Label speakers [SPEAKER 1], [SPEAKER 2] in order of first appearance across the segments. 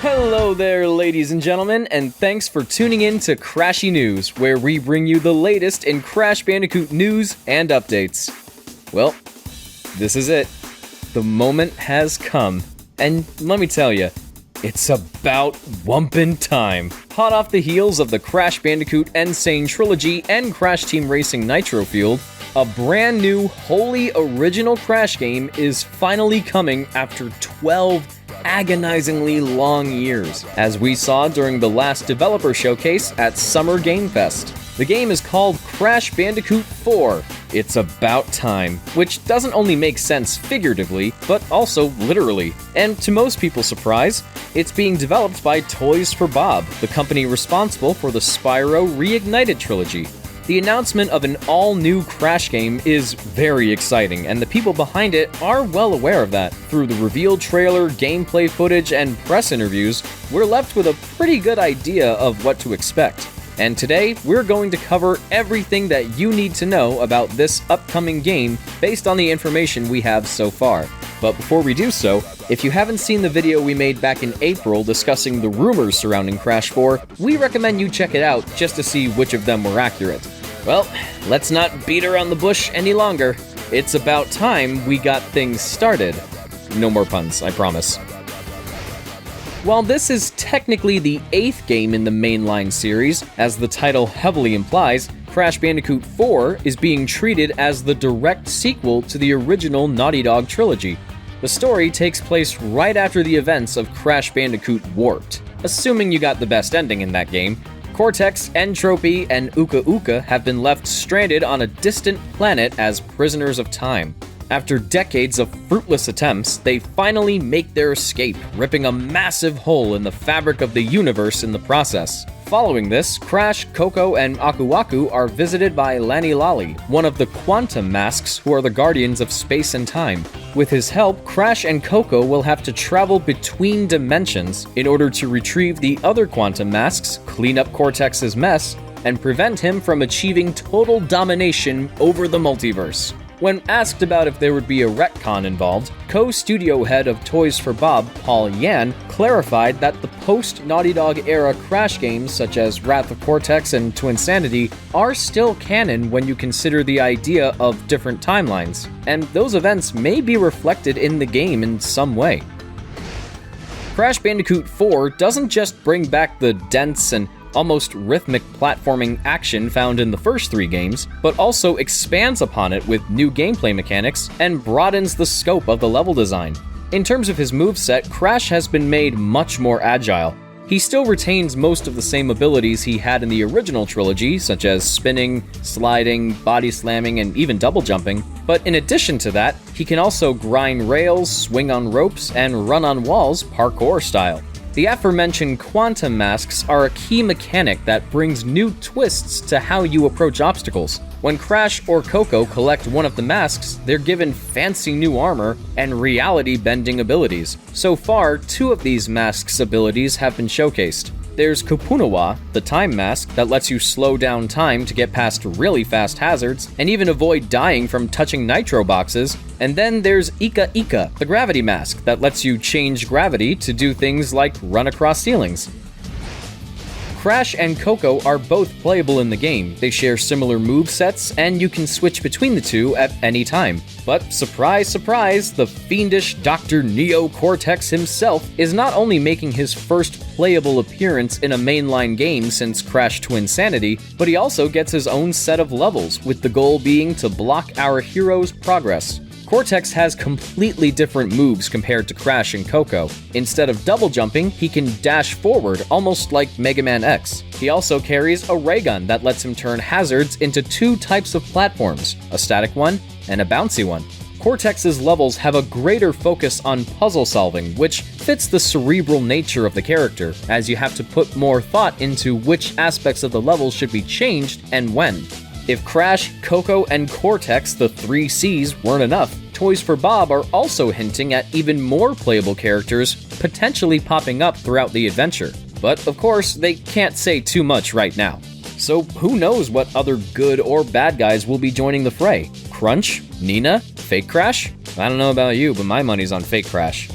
[SPEAKER 1] Hello there, ladies and gentlemen, and thanks for tuning in to Crashy News, where we bring you the latest in Crash Bandicoot news and updates. Well, this is it. The moment has come, and let me tell you, it's about whumpin' time. Hot off the heels of the Crash Bandicoot Insane Trilogy and Crash Team Racing Nitro Fueled, a brand new, wholly original Crash game is finally coming after 12 agonizingly long years, as we saw during the last developer showcase at Summer Game Fest. The game is called Crash Bandicoot 4. It's about time, which doesn't only make sense figuratively, but also literally. And to most people's surprise, it's being developed by Toys for Bob, the company responsible for the Spyro Reignited trilogy. The announcement of an all-new Crash game is very exciting, and the people behind it are well aware of that. Through the reveal trailer, gameplay footage, and press interviews, we're left with a pretty good idea of what to expect. And today, we're going to cover everything that you need to know about this upcoming game based on the information we have so far. But before we do so, if you haven't seen the video we made back in April discussing the rumors surrounding Crash 4, we recommend you check it out just to see which of them were accurate. Well, let's not beat around the bush any longer. It's about time we got things started. No more puns, I promise. While this is technically the 8th game in the mainline series, as the title heavily implies, Crash Bandicoot 4 is being treated as the direct sequel to the original Naughty Dog trilogy. The story takes place right after the events of Crash Bandicoot Warped. Assuming you got the best ending in that game, Cortex, N-Tropy, and Uka Uka have been left stranded on a distant planet as prisoners of time. After decades of fruitless attempts, they finally make their escape, ripping a massive hole in the fabric of the universe in the process. Following this, Crash, Coco, and Aku Aku are visited by Lani Lali, one of the Quantum Masks who are the guardians of space and time. With his help, Crash and Coco will have to travel between dimensions in order to retrieve the other Quantum Masks, clean up Cortex's mess, and prevent him from achieving total domination over the multiverse. When asked about if there would be a retcon involved, co-studio head of Toys for Bob, Paul Yan, clarified that the post-Naughty Dog era Crash games such as Wrath of Cortex and Twinsanity are still canon when you consider the idea of different timelines, and those events may be reflected in the game in some way. Crash Bandicoot 4 doesn't just bring back the dense and almost rhythmic platforming action found in the first 3 games, but also expands upon it with new gameplay mechanics and broadens the scope of the level design. In terms of his moveset, Crash has been made much more agile. He still retains most of the same abilities he had in the original trilogy, such as spinning, sliding, body slamming, and even double jumping, but in addition to that, he can also grind rails, swing on ropes, and run on walls parkour style. The aforementioned Quantum Masks are a key mechanic that brings new twists to how you approach obstacles. When Crash or Coco collect one of the masks, they're given fancy new armor and reality-bending abilities. So far, 2 of these masks' abilities have been showcased. There's Kupunawa, the time mask that lets you slow down time to get past really fast hazards and even avoid dying from touching nitro boxes. And then there's Ika Ika, the gravity mask that lets you change gravity to do things like run across ceilings. Crash and Coco are both playable in the game. They share similar movesets, and you can switch between the two at any time. But surprise, surprise, the fiendish Dr. Neo Cortex himself is not only making his first playable appearance in a mainline game since Crash Twinsanity, but he also gets his own set of levels, with the goal being to block our hero's progress. Cortex has completely different moves compared to Crash and Coco. Instead of double jumping, he can dash forward almost like Mega Man X. He also carries a ray gun that lets him turn hazards into 2 types of platforms, a static one and a bouncy one. Cortex's levels have a greater focus on puzzle solving, which fits the cerebral nature of the character, as you have to put more thought into which aspects of the level should be changed and when. If Crash, Coco, and Cortex, the 3 Cs, weren't enough, Toys for Bob are also hinting at even more playable characters potentially popping up throughout the adventure. But of course, they can't say too much right now. So who knows what other good or bad guys will be joining the fray? Crunch? Nina? Fake Crash? I don't know about you, but my money's on Fake Crash.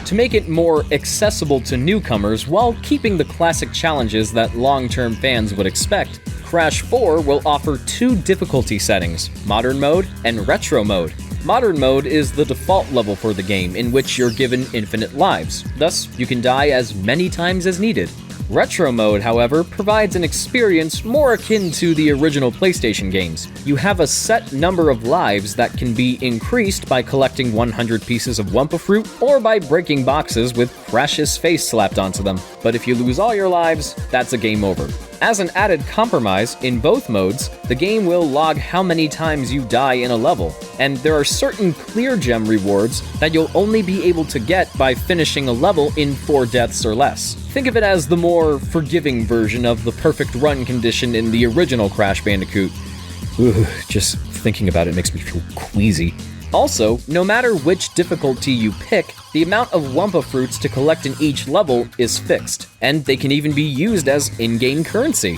[SPEAKER 1] To make it more accessible to newcomers while keeping the classic challenges that long-term fans would expect, Crash 4 will offer two difficulty settings, Modern Mode and Retro Mode. Modern Mode is the default level for the game, in which you're given infinite lives, thus you can die as many times as needed. Retro Mode, however, provides an experience more akin to the original PlayStation games. You have a set number of lives that can be increased by collecting 100 pieces of Wumpa Fruit or by breaking boxes with Crash's face slapped onto them. But if you lose all your lives, that's a game over. As an added compromise, in both modes, the game will log how many times you die in a level, and there are certain clear gem rewards that you'll only be able to get by finishing a level in 4 deaths or less. Think of it as the more forgiving version of the perfect run condition in the original Crash Bandicoot. Ugh, just thinking about it makes me feel queasy. Also, no matter which difficulty you pick, the amount of Wumpa Fruits to collect in each level is fixed, and they can even be used as in-game currency.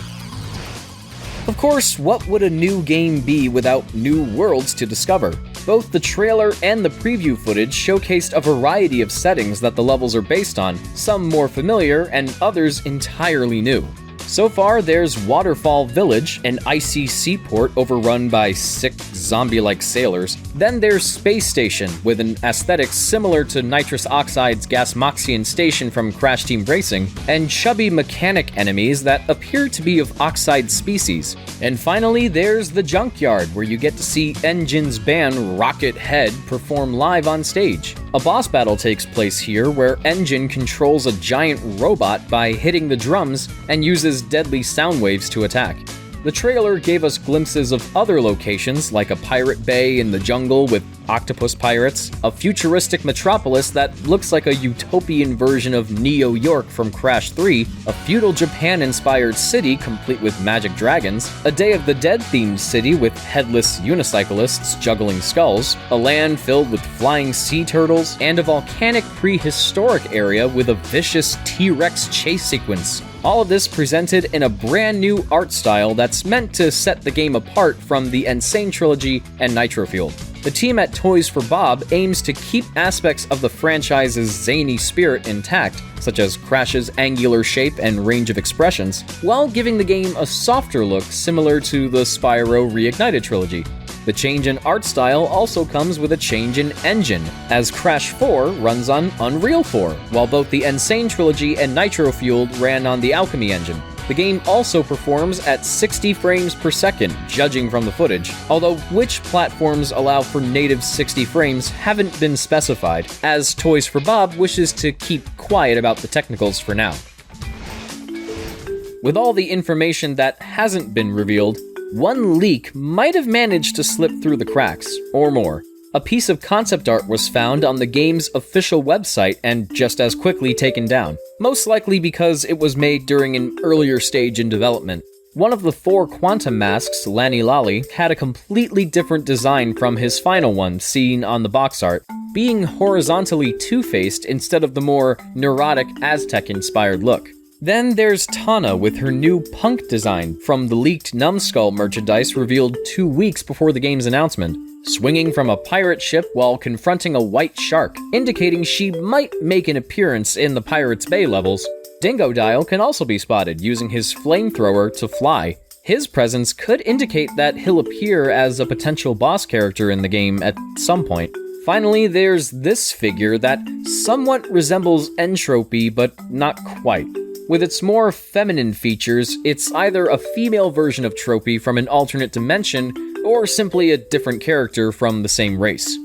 [SPEAKER 1] Of course, what would a new game be without new worlds to discover? Both the trailer and the preview footage showcased a variety of settings that the levels are based on, some more familiar and others entirely new. So far, there's Waterfall Village, an icy seaport overrun by sick, zombie-like sailors. Then there's Space Station, with an aesthetic similar to Nitrous Oxide's Gasmoxian Station from Crash Team Racing, and chubby mechanic enemies that appear to be of Oxide species. And finally, there's the Junkyard, where you get to see Engine's band Rocket Head perform live on stage. A boss battle takes place here where Engine controls a giant robot by hitting the drums and uses deadly sound waves to attack. The trailer gave us glimpses of other locations, like a pirate bay in the jungle with octopus pirates, a futuristic metropolis that looks like a utopian version of Neo York from Crash 3, a feudal Japan-inspired city complete with magic dragons, a Day of the Dead-themed city with headless unicyclists juggling skulls, a land filled with flying sea turtles, and a volcanic prehistoric area with a vicious T-Rex chase sequence. All of this presented in a brand new art style that's meant to set the game apart from the Insane Trilogy and Nitro Fuel. The team at Toys for Bob aims to keep aspects of the franchise's zany spirit intact, such as Crash's angular shape and range of expressions, while giving the game a softer look similar to the Spyro Reignited trilogy. The change in art style also comes with a change in engine, as Crash 4 runs on Unreal 4, while both the Insane Trilogy and Nitro Fueled ran on the Alchemy engine. The game also performs at 60 frames per second, judging from the footage, although which platforms allow for native 60 frames haven't been specified, as Toys for Bob wishes to keep quiet about the technicals for now. With all the information that hasn't been revealed, one leak might have managed to slip through the cracks, or more. A piece of concept art was found on the game's official website and just as quickly taken down, most likely because it was made during an earlier stage in development. One of the 4 Quantum masks, Lani Lali, had a completely different design from his final one seen on the box art, being horizontally two-faced instead of the more neurotic Aztec-inspired look. Then there's Tana with her new punk design from the leaked Numbskull merchandise revealed 2 weeks before the game's announcement, swinging from a pirate ship while confronting a white shark, indicating she might make an appearance in the Pirates Bay levels. Dingodile can also be spotted using his flamethrower to fly. His presence could indicate that he'll appear as a potential boss character in the game at some point. Finally, there's this figure that somewhat resembles Entropy, but not quite. With its more feminine features, it's either a female version of Tropy from an alternate dimension, or simply a different character from the same race.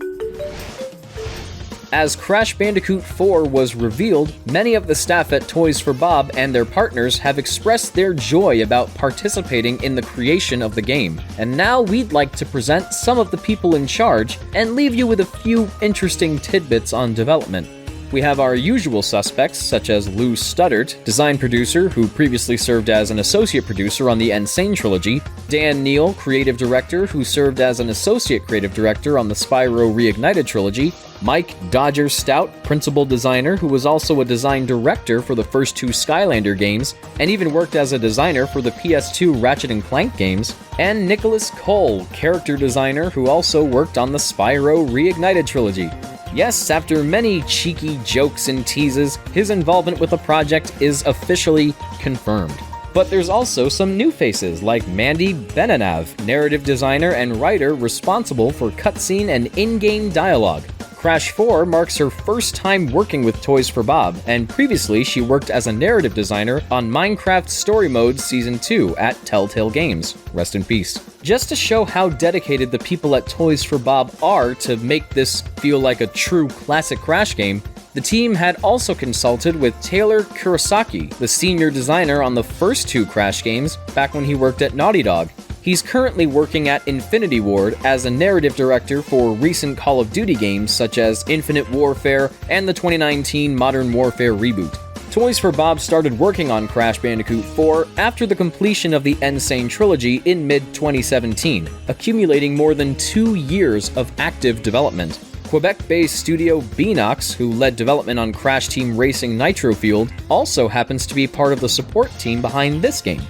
[SPEAKER 1] As Crash Bandicoot 4 was revealed, many of the staff at Toys for Bob and their partners have expressed their joy about participating in the creation of the game, and now we'd like to present some of the people in charge and leave you with a few interesting tidbits on development. We have our usual suspects, such as Lou Studdert, design producer who previously served as an associate producer on the Insane Trilogy, Dan Neal, creative director who served as an associate creative director on the Spyro Reignited trilogy, Mike Dodger Stout, principal designer who was also a design director for the first 2 Skylander games, and even worked as a designer for the PS2 Ratchet & Clank games, and Nicholas Cole, character designer who also worked on the Spyro Reignited trilogy. Yes, after many cheeky jokes and teases, his involvement with the project is officially confirmed. But there's also some new faces like Mandy Benanav, narrative designer and writer responsible for cutscene and in-game dialogue. Crash 4 marks her first time working with Toys for Bob, and previously she worked as a narrative designer on Minecraft Story Mode Season 2 at Telltale Games. Rest in peace. Just to show how dedicated the people at Toys for Bob are to make this feel like a true classic Crash game, the team had also consulted with Taylor Kurosaki, the senior designer on the first 2 Crash games, back when he worked at Naughty Dog. He's currently working at Infinity Ward as a narrative director for recent Call of Duty games such as Infinite Warfare and the 2019 Modern Warfare reboot. Toys for Bob started working on Crash Bandicoot 4 after the completion of the Insane trilogy in mid-2017, accumulating more than 2 years of active development. Quebec-based studio Beenox, who led development on Crash Team Racing Nitro Fueled, also happens to be part of the support team behind this game.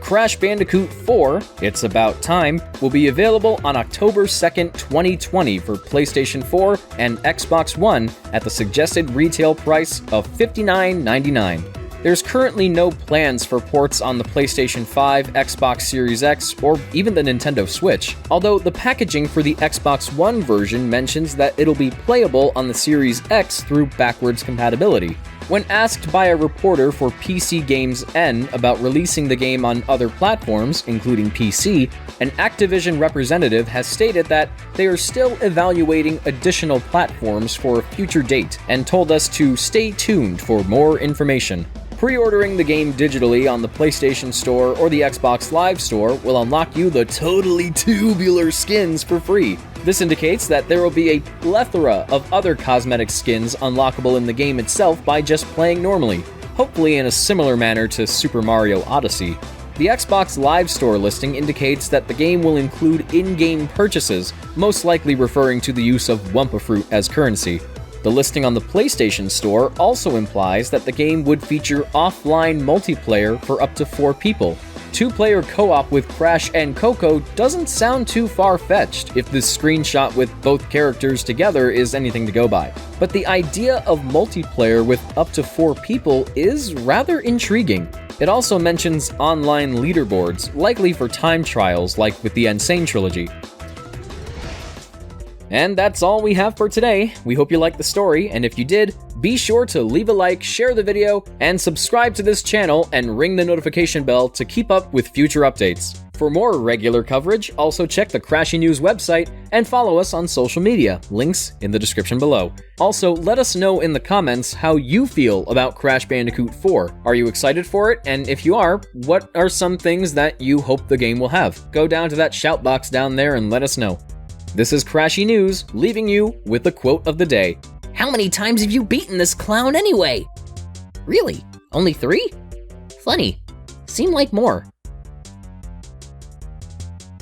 [SPEAKER 1] Crash Bandicoot 4, It's About Time, will be available on October 2nd, 2020 for PlayStation 4 and Xbox One at the suggested retail price of $59.99. There's currently no plans for ports on the PlayStation 5, Xbox Series X, or even the Nintendo Switch, although the packaging for the Xbox One version mentions that it'll be playable on the Series X through backwards compatibility. When asked by a reporter for PC Games N about releasing the game on other platforms, including PC, an Activision representative has stated that they are still evaluating additional platforms for a future date and told us to stay tuned for more information. Pre-ordering the game digitally on the PlayStation Store or the Xbox Live Store will unlock you the totally tubular skins for free. This indicates that there will be a plethora of other cosmetic skins unlockable in the game itself by just playing normally, hopefully in a similar manner to Super Mario Odyssey. The Xbox Live Store listing indicates that the game will include in-game purchases, most likely referring to the use of Wumpa Fruit as currency. The listing on the PlayStation Store also implies that the game would feature offline multiplayer for up to 4 people. 2-player co-op with Crash and Coco doesn't sound too far-fetched if this screenshot with both characters together is anything to go by. But the idea of multiplayer with up to 4 people is rather intriguing. It also mentions online leaderboards, likely for time trials like with the Insane trilogy. And that's all we have for today. We hope you liked the story, and if you did, be sure to leave a like, share the video, and subscribe to this channel and ring the notification bell to keep up with future updates. For more regular coverage, also check the Crashy News website and follow us on social media, links in the description below. Also, let us know in the comments how you feel about Crash Bandicoot 4. Are you excited for it? And if you are, what are some things that you hope the game will have? Go down to that shout box down there and let us know. This is Crashy News, leaving you with the quote of the day.
[SPEAKER 2] How many times have you beaten this clown anyway? Really? Only 3? Funny. Seemed like more.